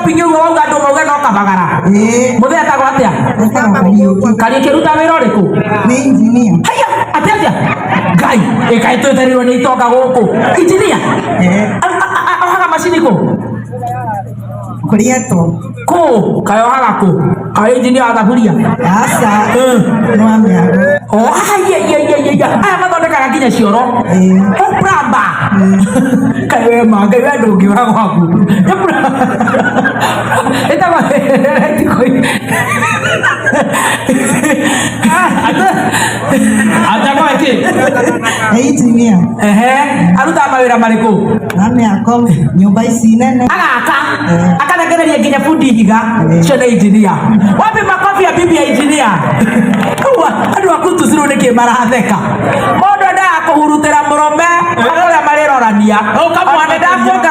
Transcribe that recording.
shopping ugo wauga ndo mauga no kabagara muthe atagwo atia kali kiruta wira uriku ni engineer haya atia gai ekaitwe terirwo ni itoka guku engineer aha machine ko kurieto ko kayo hagaku kayo engineer athaburia asa no amya aya mathondekaga nginya cioro bramba kayo manga we ndungi wa gwaku etagwa atagwa ati engineer aruta mawira mariku amya kom nyumba ici nene agaka akanegereria nginya fundi higa cio nĩ engineer wapi makofi ya bibi ya engineer andu akutu ciro nĩ kĩ maratheka mũndũ endaga kũhurutĩra mũrũme ũrĩa marĩrorania ũkamwana ndakuonga